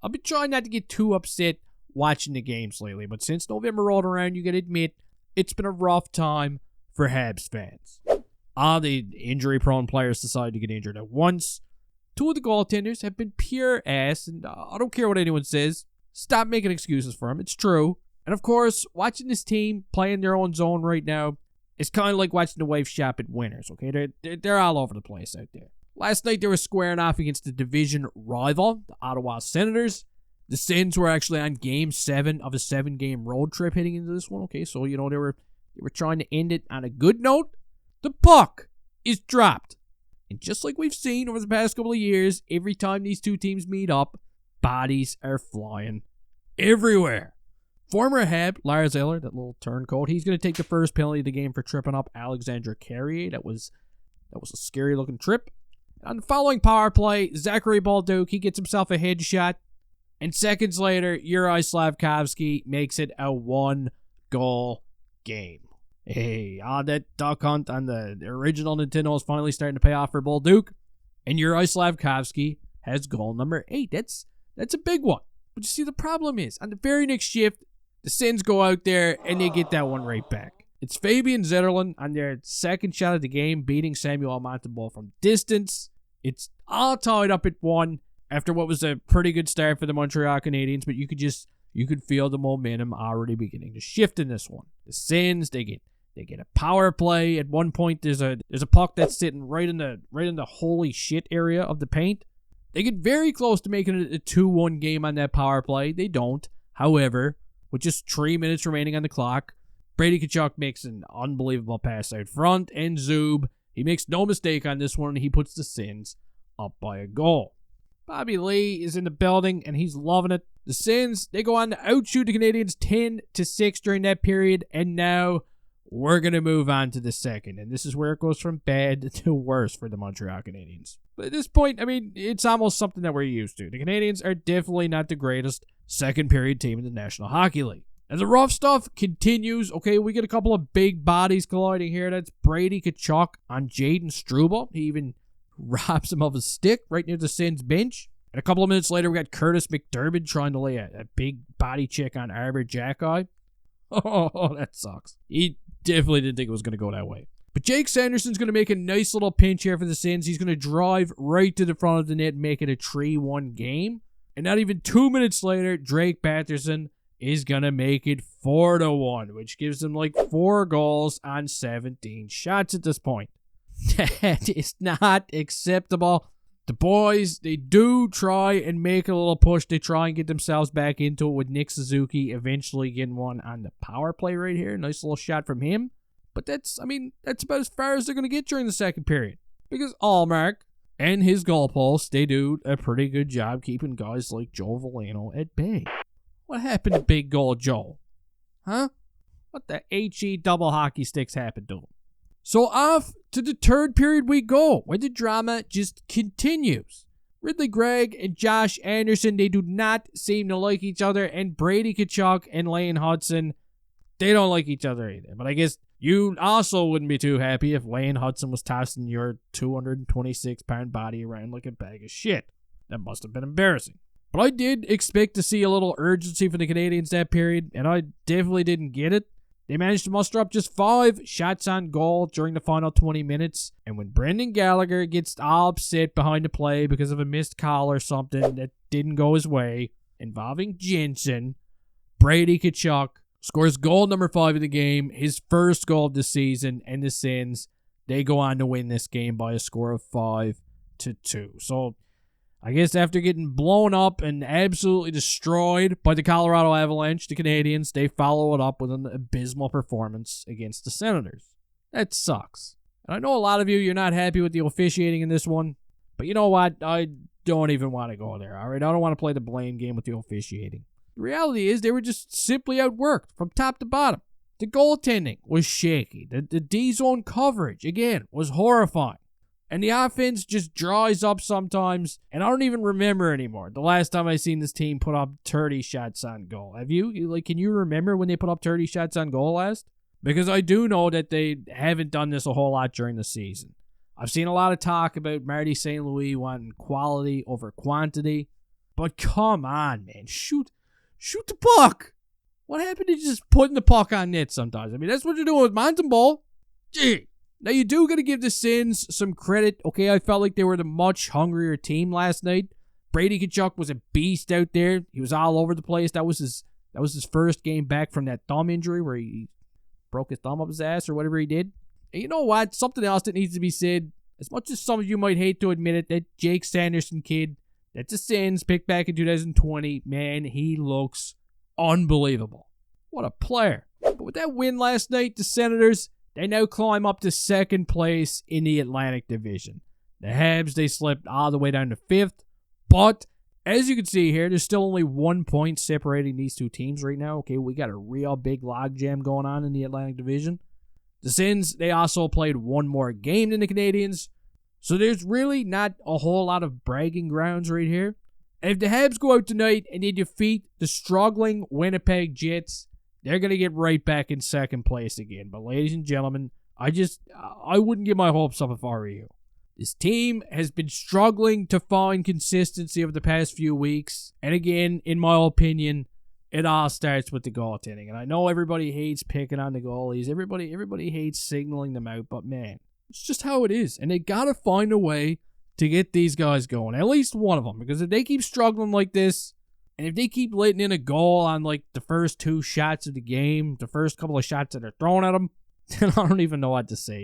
I've been trying not to get too upset watching the games lately, but since November rolled around, you gotta admit, it's been a rough time for Habs fans. All the injury-prone players decided to get injured at once. Two of the goaltenders have been pure ass, and I don't care what anyone says. Stop making excuses for them. It's true. And of course, watching this team play in their own zone right now is kind of like watching the wife shop at Winners, okay? They're all over the place out there. Last night, they were squaring off against the division rival, the Ottawa Senators. The Sens were actually on Game 7 of a 7-game road trip heading into this one, okay? So, they were trying to end it on a good note. The puck is dropped. And just like we've seen over the past couple of years, every time these two teams meet up, bodies are flying everywhere. Former Hab, Lars Eller, that little turncoat, he's going to take the first penalty of the game for tripping up Alexandre Carrier. That was a scary-looking trip. On the following power play, Zachary Bolduc, he gets himself a headshot. And seconds later, Juraj Slafkovsky makes it a 1-goal game. Hey, that duck hunt on the original Nintendo is finally starting to pay off for Bolduc. And Juraj Slafkovsky has goal number 8. That's a big one. But you see, the problem is, on the very next shift, the Sens go out there and they get that one right back. It's Fabian Zetterlund on their second shot of the game, beating Samuel Montembeault from distance. It's all tied up at 1 after what was a pretty good start for the Montreal Canadiens, but you could feel the momentum already beginning to shift in this one. The Sens, they get a power play. At one point, there's a puck that's sitting right in the holy shit area of the paint. They get very close to making it a 2-1 game on that power play. They don't. However, with just 3 minutes remaining on the clock, Brady Tkachuk makes an unbelievable pass out front, and Zub, he makes no mistake on this one. He puts the Sens up by a goal. Bobby Lee is in the building, and he's loving it. The Sens, they go on to outshoot the Canadiens 10-6 during that period, and now we're going to move on to the second, and this is where it goes from bad to worse for the Montreal Canadiens. But at this point, it's almost something that we're used to. The Canadiens are definitely not the greatest second-period team in the National Hockey League. And the rough stuff continues. Okay, we get a couple of big bodies colliding here. That's Brady Tkachuk on Jaden Struble. He even robs him of a stick right near the Sens bench. And a couple of minutes later, we got Curtis McDermott trying to lay a big body check on Arbor Jacki. Oh, that sucks. He definitely didn't think it was going to go that way. But Jake Sanderson's going to make a nice little pinch here for the Sens. He's going to drive right to the front of the net and make it a 3-1 game. And not even 2 minutes later, Drake Batherson is going to make it 4-1, which gives them like 4 goals on 17 shots at this point. That is not acceptable. The boys, they do try and make a little push. They try and get themselves back into it with Nick Suzuki eventually getting one on the power play right here. Nice little shot from him. But that's about as far as they're going to get during the second period. Because Allmark and his goalposts, they do a pretty good job keeping guys like Joe Veleno at bay. What happened to Big Goal Joe? Huh? What the HE double hockey sticks happened to him? So off to the third period we go, where the drama just continues. Ridley Gregg and Josh Anderson, they do not seem to like each other, and Brady Tkachuk and Lane Hudson, they don't like each other either. But I guess you also wouldn't be too happy if Lane Hudson was tossing your 226-pound body around like a bag of shit. That must have been embarrassing. But I did expect to see a little urgency for the Canadiens that period, and I definitely didn't get it. They managed to muster up just 5 shots on goal during the final 20 minutes, and when Brendan Gallagher gets all upset behind the play because of a missed call or something that didn't go his way, involving Jensen, Brady Tkachuk scores goal number 5 of the game, his first goal of the season, and the Sens, they go on to win this game by a score of 5-2. So, I guess after getting blown up and absolutely destroyed by the Colorado Avalanche, the Canadiens, they follow it up with an abysmal performance against the Senators. That sucks. And I know a lot of you're not happy with the officiating in this one, but you know what? I don't even want to go there, all right? I don't want to play the blame game with the officiating. The reality is they were just simply outworked from top to bottom. The goaltending was shaky. The D-zone coverage, again, was horrifying. And the offense just dries up sometimes, and I don't even remember anymore the last time I seen this team put up 30 shots on goal. Have you? Can you remember when they put up 30 shots on goal last? Because I do know that they haven't done this a whole lot during the season. I've seen a lot of talk about Marty St. Louis wanting quality over quantity. But come on, man. Shoot the puck. What happened to just putting the puck on net sometimes? I mean, that's what you're doing with mountain ball. Gee. Now, you do got to give the Sens some credit. Okay, I felt like they were the much hungrier team last night. Brady Tkachuk was a beast out there. He was all over the place. That was his first game back from that thumb injury where he broke his thumb up his ass or whatever he did. And you know what? Something else that needs to be said. As much as some of you might hate to admit it, that Jake Sanderson kid, that's a Sens picked back in 2020. Man, he looks unbelievable. What a player. But with that win last night, the Senators, they now climb up to second place in the Atlantic Division. The Habs, they slipped all the way down to 5th. But, as you can see here, there's still only 1 point separating these two teams right now. Okay, we got a real big logjam going on in the Atlantic Division. The Sens, they also played one more game than the Canadiens. So there's really not a whole lot of bragging grounds right here. And if the Habs go out tonight and they defeat the struggling Winnipeg Jets, they're going to get right back in second place again. But ladies and gentlemen, I wouldn't give my hopes up if I were you. This team has been struggling to find consistency over the past few weeks. And again, in my opinion, it all starts with the goaltending. And I know everybody hates picking on the goalies. Everybody hates signaling them out. But man, it's just how it is. And they got to find a way to get these guys going. At least one of them. Because if they keep struggling like this, and if they keep letting in a goal on like the first 2 shots of the game, the first couple of shots that are thrown at them, then I don't even know what to say.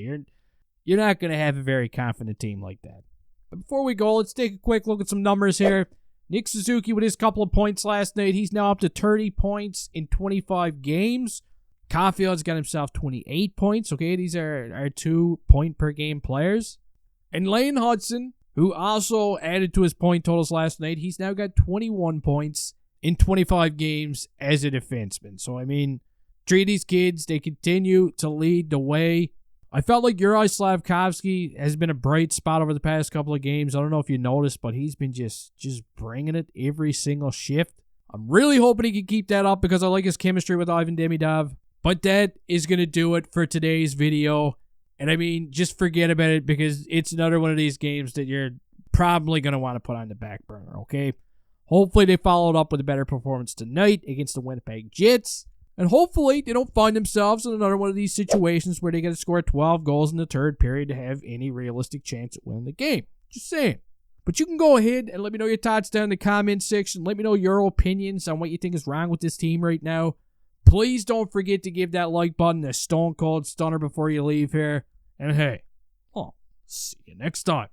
You're not going to have a very confident team like that. But before we go, let's take a quick look at some numbers here. Nick Suzuki with his couple of points last night. He's now up to 30 points in 25 games. Caulfield's got himself 28 points. Okay, these are our 2 point per game players. And Lane Hudson, who also added to his point totals last night, he's now got 21 points in 25 games as a defenseman. So, I mean, treat these kids. They continue to lead the way. I felt like Juraj Slafkovsky has been a bright spot over the past couple of games. I don't know if you noticed, but he's been just bringing it every single shift. I'm really hoping he can keep that up because I like his chemistry with Ivan Demidov. But that is going to do it for today's video. And I mean, just forget about it because it's another one of these games that you're probably going to want to put on the back burner, okay? Hopefully they followed up with a better performance tonight against the Winnipeg Jets. And hopefully they don't find themselves in another one of these situations where they got to score 12 goals in the third period to have any realistic chance at winning the game. Just saying. But you can go ahead and let me know your thoughts down in the comment section. Let me know your opinions on what you think is wrong with this team right now. Please don't forget to give that like button a stone cold stunner before you leave here. And hey, I'll see you next time.